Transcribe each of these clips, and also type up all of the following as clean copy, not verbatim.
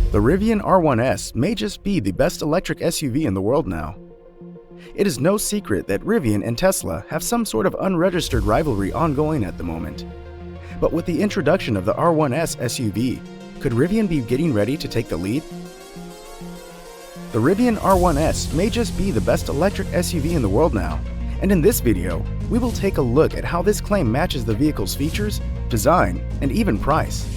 The Rivian R1S may just be the best electric SUV in the world now. It is no secret that Rivian and Tesla have some sort of unregistered rivalry ongoing at the moment. But with the introduction of the R1S SUV, could Rivian be getting ready to take the lead? The Rivian R1S may just be the best electric SUV in the world now, and in this video, we will take a look at how this claim matches the vehicle's features, design, and even price.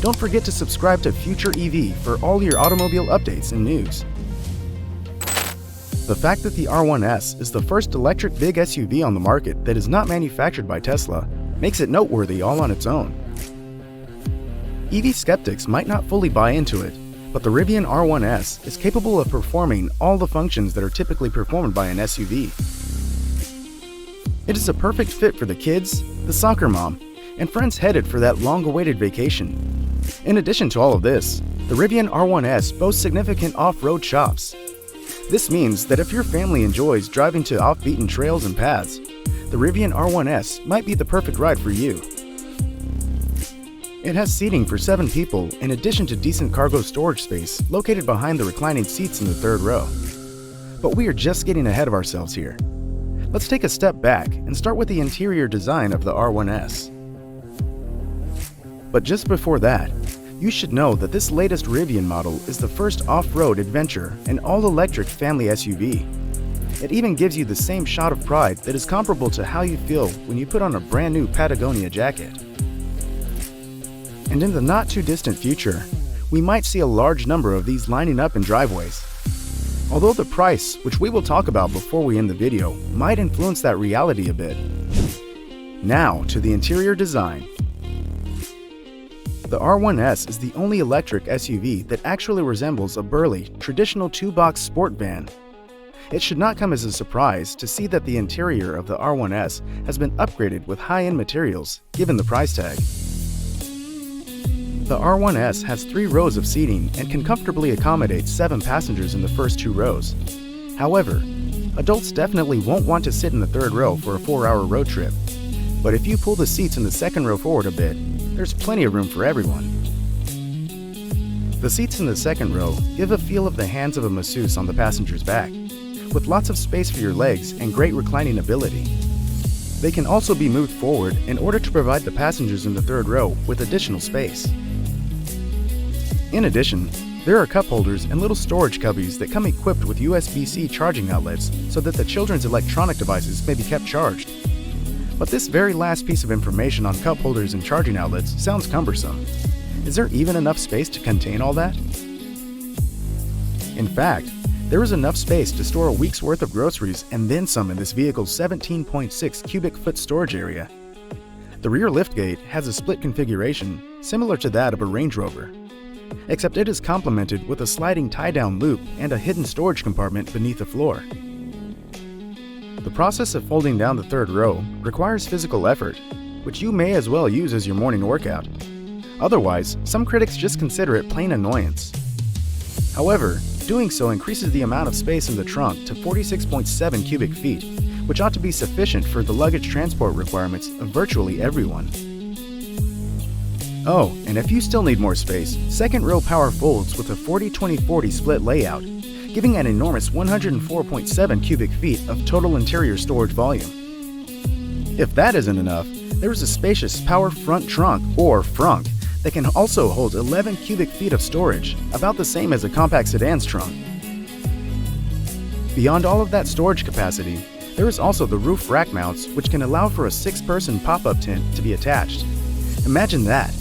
Don't forget to subscribe to Future EV for all your automobile updates and news. The fact that the R1S is the first electric big SUV on the market that is not manufactured by Tesla makes it noteworthy all on its own. EV skeptics might not fully buy into it, but the Rivian R1S is capable of performing all the functions that are typically performed by an SUV. It is a perfect fit for the kids, the soccer mom, and friends headed for that long-awaited vacation. In addition to all of this, the Rivian R1S boasts significant off-road chops. This means that if your family enjoys driving to off-beaten trails and paths, the Rivian R1S might be the perfect ride for you. It has seating for 7 people in addition to decent cargo storage space located behind the reclining seats in the third row. But we are just getting ahead of ourselves here. Let's take a step back and start with the interior design of the R1S. But just before that, you should know that this latest Rivian model is the first off-road adventure and all-electric family SUV. It even gives you the same shot of pride that is comparable to how you feel when you put on a brand new Patagonia jacket. And in the not-too-distant future, we might see a large number of these lining up in driveways. Although the price, which we will talk about before we end the video, might influence that reality a bit. Now to the interior design. The R1S is the only electric SUV that actually resembles a burly, traditional two-box sport van. It should not come as a surprise to see that the interior of the R1S has been upgraded with high-end materials, given the price tag. The R1S has 3 rows of seating and can comfortably accommodate 7 passengers in the first 2 rows. However, adults definitely won't want to sit in the third row for a 4-hour road trip. But if you pull the seats in the second row forward a bit, there's plenty of room for everyone. The seats in the second row give a feel of the hands of a masseuse on the passenger's back, with lots of space for your legs and great reclining ability. They can also be moved forward in order to provide the passengers in the third row with additional space. In addition, there are cup holders and little storage cubbies that come equipped with USB-C charging outlets so that the children's electronic devices may be kept charged. But this very last piece of information on cup holders and charging outlets sounds cumbersome. Is there even enough space to contain all that? In fact, there is enough space to store a week's worth of groceries and then some in this vehicle's 17.6 cubic foot storage area. The rear liftgate has a split configuration similar to that of a Range Rover, except it is complemented with a sliding tie-down loop and a hidden storage compartment beneath the floor. The process of folding down the third row requires physical effort, which you may as well use as your morning workout. Otherwise, some critics just consider it plain annoyance. However, doing so increases the amount of space in the trunk to 46.7 cubic feet, which ought to be sufficient for the luggage transport requirements of virtually everyone. Oh, and if you still need more space, second row power folds with a 40-20-40 split layout, giving an enormous 104.7 cubic feet of total interior storage volume. If that isn't enough, there is a spacious power front trunk, or frunk, that can also hold 11 cubic feet of storage, about the same as a compact sedan's trunk. Beyond all of that storage capacity, there is also the roof rack mounts, which can allow for a 6-person pop-up tent to be attached. Imagine that!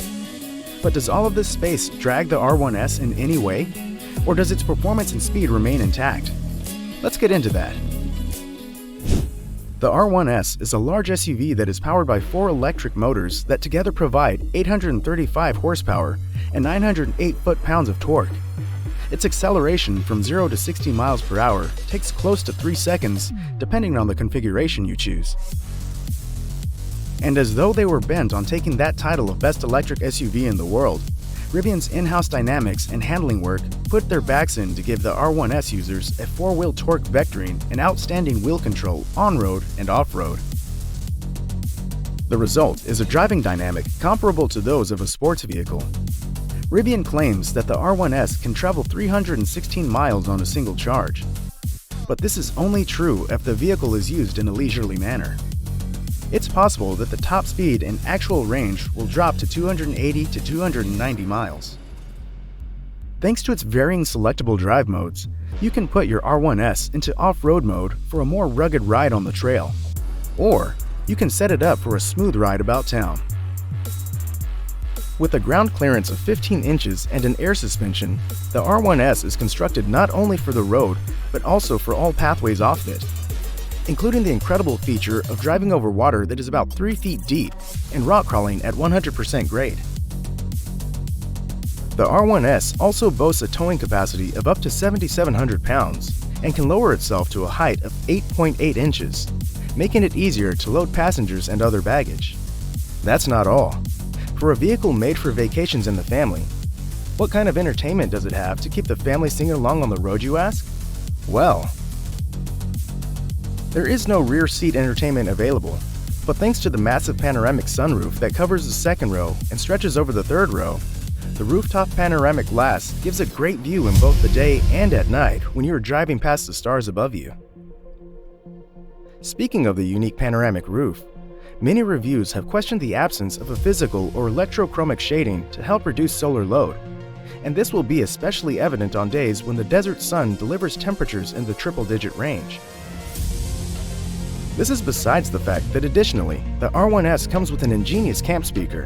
But does all of this space drag the R1S in any way? Or does its performance and speed remain intact? Let's get into that. The R1S is a large SUV that is powered by 4 electric motors that together provide 835 horsepower and 908 foot-pounds of torque. Its acceleration from 0 to 60 miles per hour takes close to 3 seconds, depending on the configuration you choose. And as though they were bent on taking that title of best electric SUV in the world, Rivian's in-house dynamics and handling work put their backs in to give the R1S users a 4-wheel torque vectoring and outstanding wheel control on-road and off-road. The result is a driving dynamic comparable to those of a sports vehicle. Rivian claims that the R1S can travel 316 miles on a single charge. But this is only true if the vehicle is used in a leisurely manner. It's possible that the top speed and actual range will drop to 280 to 290 miles. Thanks to its varying selectable drive modes, you can put your R1S into off-road mode for a more rugged ride on the trail, or you can set it up for a smooth ride about town. With a ground clearance of 15 inches and an air suspension, the R1S is constructed not only for the road, but also for all pathways off it, including the incredible feature of driving over water that is about 3 feet deep and rock crawling at 100% grade. The R1S also boasts a towing capacity of up to 7,700 pounds and can lower itself to a height of 8.8 inches, making it easier to load passengers and other baggage. That's not all. For a vehicle made for vacations and the family, what kind of entertainment does it have to keep the family singing along on the road, you ask? Well, there is no rear seat entertainment available, but thanks to the massive panoramic sunroof that covers the second row and stretches over the third row, the rooftop panoramic glass gives a great view in both the day and at night when you are driving past the stars above you. Speaking of the unique panoramic roof, many reviews have questioned the absence of a physical or electrochromic shading to help reduce solar load, and this will be especially evident on days when the desert sun delivers temperatures in the triple-digit range. This is besides the fact that additionally, the R1S comes with an ingenious camp speaker,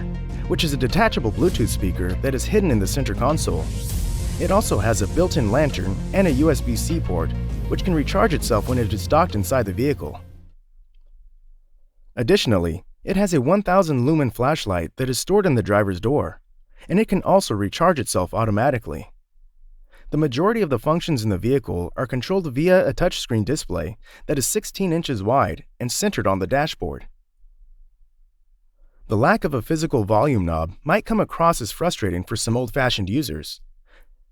which is a detachable Bluetooth speaker that is hidden in the center console. It also has a built-in lantern and a USB-C port, which can recharge itself when it is docked inside the vehicle. Additionally, it has a 1000 lumen flashlight that is stored in the driver's door, and it can also recharge itself automatically. The majority of the functions in the vehicle are controlled via a touchscreen display that is 16 inches wide and centered on the dashboard. The lack of a physical volume knob might come across as frustrating for some old-fashioned users,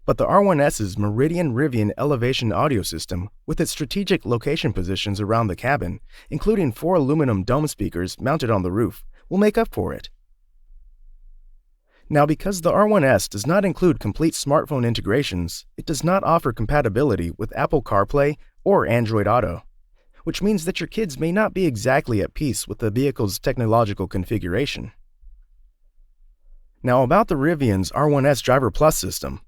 but the R1S's Meridian Rivian elevation audio system, with its strategic location positions around the cabin, including 4 aluminum dome speakers mounted on the roof, will make up for it. Now, because the R1S does not include complete smartphone integrations, it does not offer compatibility with Apple CarPlay or Android Auto, which means that your kids may not be exactly at peace with the vehicle's technological configuration. Now, about the Rivian's R1S Driver Plus system.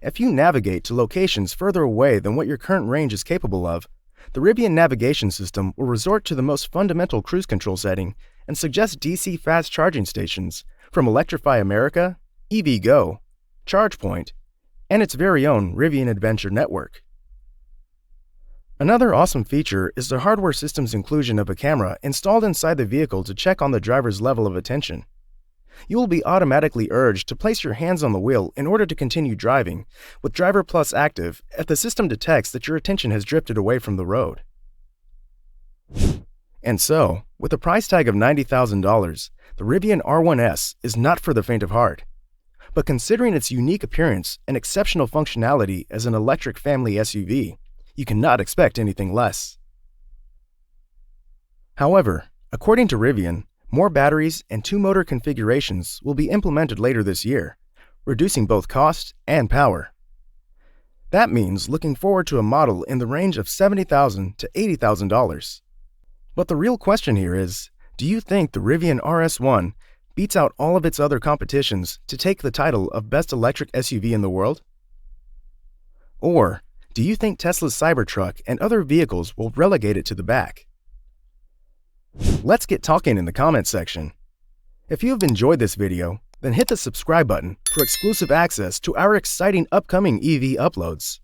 If you navigate to locations further away than what your current range is capable of, the Rivian navigation system will resort to the most fundamental cruise control setting and suggest DC fast charging stations from Electrify America, EVgo, ChargePoint, and its very own Rivian Adventure Network. Another awesome feature is the hardware system's inclusion of a camera installed inside the vehicle to check on the driver's level of attention. You will be automatically urged to place your hands on the wheel in order to continue driving, with Driver Plus active if the system detects that your attention has drifted away from the road. And so, with a price tag of $90,000, the Rivian R1S is not for the faint of heart. But considering its unique appearance and exceptional functionality as an electric family SUV, you cannot expect anything less. However, according to Rivian, more batteries and 2-motor configurations will be implemented later this year, reducing both cost and power. That means looking forward to a model in the range of $70,000 to $80,000. But the real question here is, do you think the Rivian RS1 beats out all of its other competitions to take the title of best electric SUV in the world? Or do you think Tesla's Cybertruck and other vehicles will relegate it to the back? Let's get talking in the comments section. If you have enjoyed this video, then hit the subscribe button for exclusive access to our exciting upcoming EV uploads.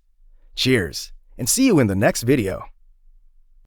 Cheers, and see you in the next video.